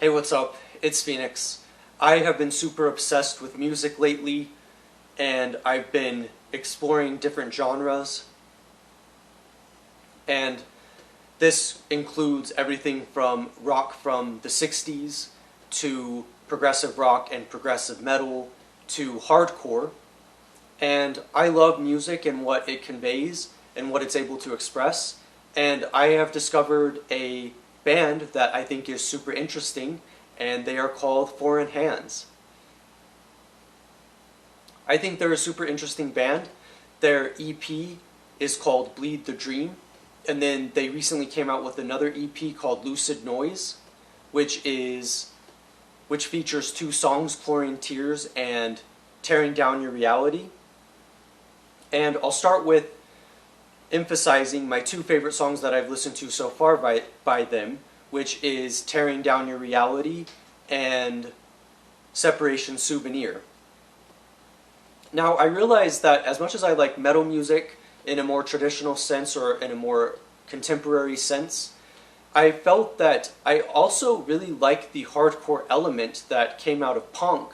Hey, what's up? It's Phoenix. I have been super obsessed with music lately, and I've been exploring different genres. And this includes everything from rock from the 60s to progressive rock and progressive metal to hardcore. And I love music and what it conveys and what it's able to express. And I have discovered a band that I think is super interesting, and they are called Foreign Hands. I think they're a super interesting band. Their EP is called Bleed the Dream, and then they recently came out with another EP called Lucid Noise, which features two songs, Chlorine Tears and Tearing Down Your Reality. And I'll start with emphasizing my two favorite songs that I've listened to so far by them, which is Tearing Down Your Reality and Separation Souvenir. Now, I realize that as much as I like metal music in a more traditional sense or in a more contemporary sense, I felt that I also really like the hardcore element that came out of punk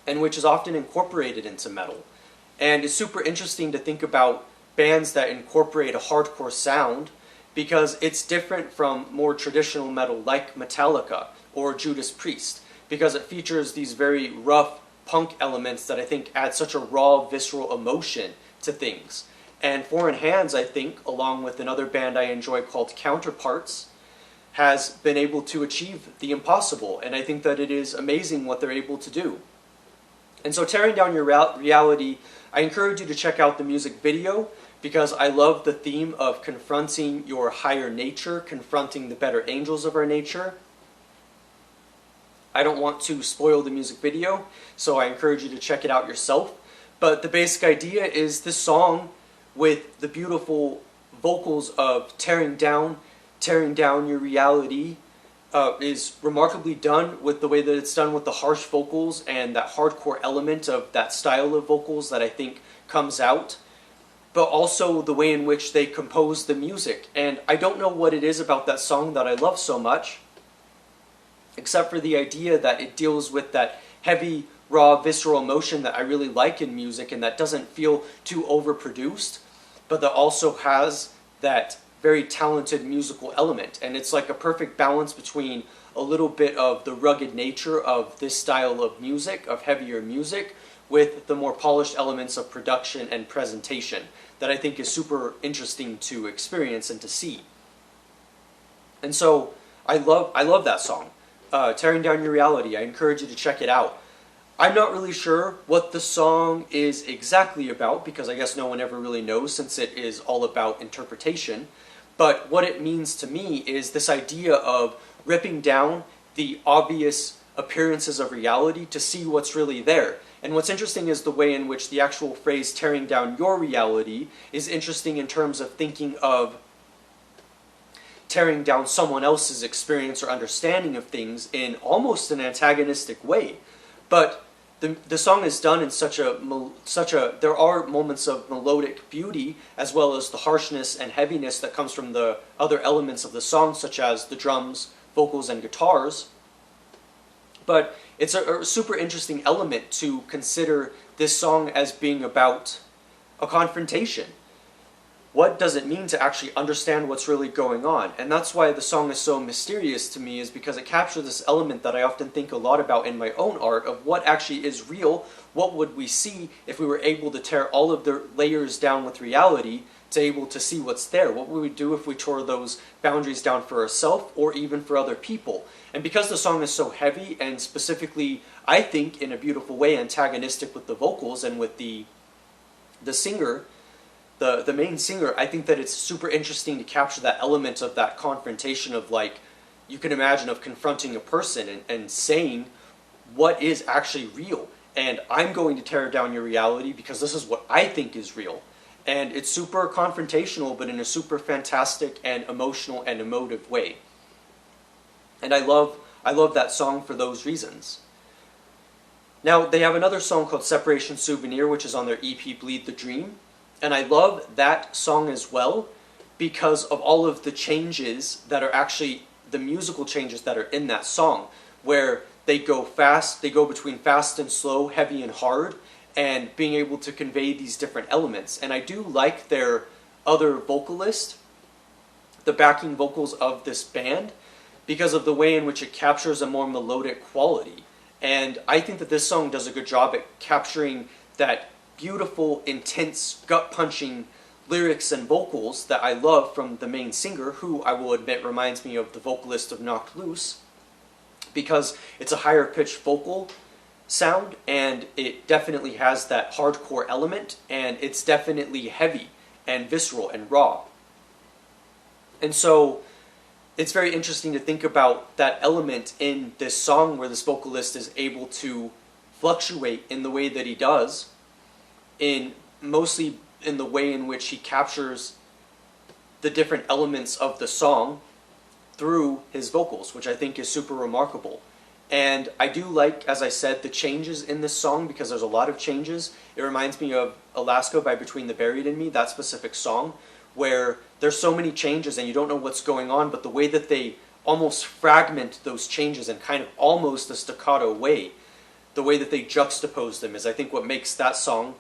and which is often incorporated into metal. And it's super interesting to think about bands that incorporate a hardcore sound because it's different from more traditional metal like Metallica or Judas Priest, because it features these very rough punk elements that I think add such a raw, visceral emotion to things. And Foreign Hands, I think, along with another band I enjoy called Counterparts, has been able to achieve the impossible, and I think that it is amazing what they're able to do. And so Tearing Down Your Reality, I encourage you to check out the music video because I love the theme of confronting your higher nature, confronting the better angels of our nature. I don't want to spoil the music video, so I encourage you to check it out yourself. But the basic idea is this song with the beautiful vocals of tearing down your reality, is remarkably done with the way that it's done with the harsh vocals and that hardcore element of that style of vocals that I think comes out, but also the way in which they compose the music. And I don't know what it is about that song that I love so much, except for the idea that it deals with that heavy, raw, visceral emotion that I really like in music and that doesn't feel too overproduced, but that also has that very talented musical element. And it's like a perfect balance between a little bit of the rugged nature of this style of music, of heavier music, with the more polished elements of production and presentation that I think is super interesting to experience and to see. And so I love that song, Tearing Down Your Reality. I encourage you to check it out. I'm not really sure what the song is exactly about because I guess no one ever really knows since it is all about interpretation. But what it means to me is this idea of ripping down the obvious appearances of reality to see what's really there. And what's interesting is the way in which the actual phrase tearing down your reality is interesting in terms of thinking of tearing down someone else's experience or understanding of things in almost an antagonistic way. But the song is done in such a there are moments of melodic beauty as well as the harshness and heaviness that comes from the other elements of the song, such as the drums, vocals, and guitars. But it's a super interesting element to consider this song as being about a confrontation. What does it mean to actually understand what's really going on? And that's why the song is so mysterious to me, is because it captures this element that I often think a lot about in my own art of what actually is real. What would we see if we were able to tear all of the layers down with reality to able to see what's there? What would we do if we tore those boundaries down for ourselves or even for other people? And because the song is so heavy and specifically, I think, in a beautiful way, antagonistic with the vocals and with the singer, the main singer, I think that it's super interesting to capture that element of that confrontation of, like, you can imagine of confronting a person and saying what is actually real. And I'm going to tear down your reality because this is what I think is real. And it's super confrontational, but in a super fantastic and emotional and emotive way. And I love that song for those reasons. Now, they have another song called Separation Souvenir, which is on their EP Bleed the Dream. And I love that song as well because of all of the changes that are actually the musical changes that are in that song, where they go fast, they go between fast and slow, heavy and hard, and being able to convey these different elements. And I do like their other vocalist, the backing vocals of this band, because of the way in which it captures a more melodic quality. And I think that this song does a good job at capturing that beautiful, intense, gut-punching lyrics and vocals that I love from the main singer, who I will admit reminds me of the vocalist of Knocked Loose, because it's a higher pitched vocal sound, and it definitely has that hardcore element, and it's definitely heavy and visceral and raw. And so it's very interesting to think about that element in this song where this vocalist is able to fluctuate in the way that he does, mostly in the way in which he captures the different elements of the song through his vocals, which I think is super remarkable. And I do like, as I said, the changes in this song, because there's a lot of changes. It reminds me of Alaska by Between the Buried and Me, that specific song, where there's so many changes and you don't know what's going on, but the way that they almost fragment those changes in kind of almost a staccato way, the way that they juxtapose them, is I think what makes that song,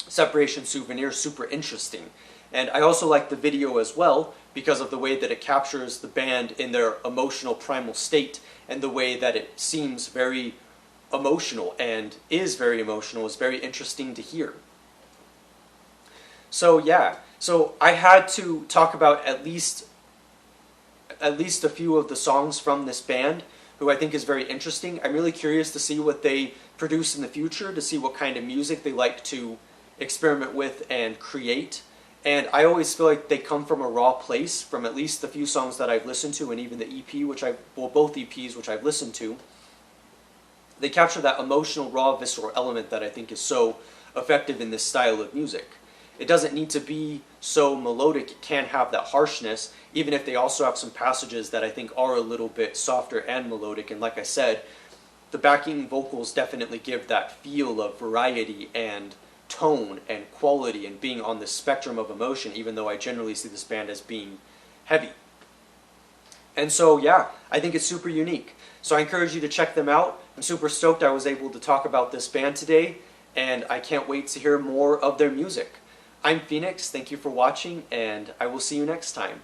Separation Souvenir, super interesting. And I also like the video as well, because of the way that it captures the band in their emotional primal state, and the way that it seems very emotional and is very emotional is very interesting to hear. So yeah, so I had to talk about at least a few of the songs from this band, who I think is very interesting. I'm really curious to see what they produce in the future, to see what kind of music they like to experiment with and create. And I always feel like they come from a raw place, from at least the few songs that I've listened to, and even the EP, both EPs which I've listened to. They capture that emotional, raw, visceral element that I think is so effective in this style of music. It doesn't need to be so melodic, it can have that harshness, even if they also have some passages that I think are a little bit softer and melodic. And like I said, the backing vocals definitely give that feel of variety and tone and quality and being on the spectrum of emotion, even though I generally see this band as being heavy. And so yeah, I think it's super unique. So I encourage you to check them out. I'm super stoked I was able to talk about this band today, and I can't wait to hear more of their music. I'm Phoenix, thank you for watching, and I will see you next time.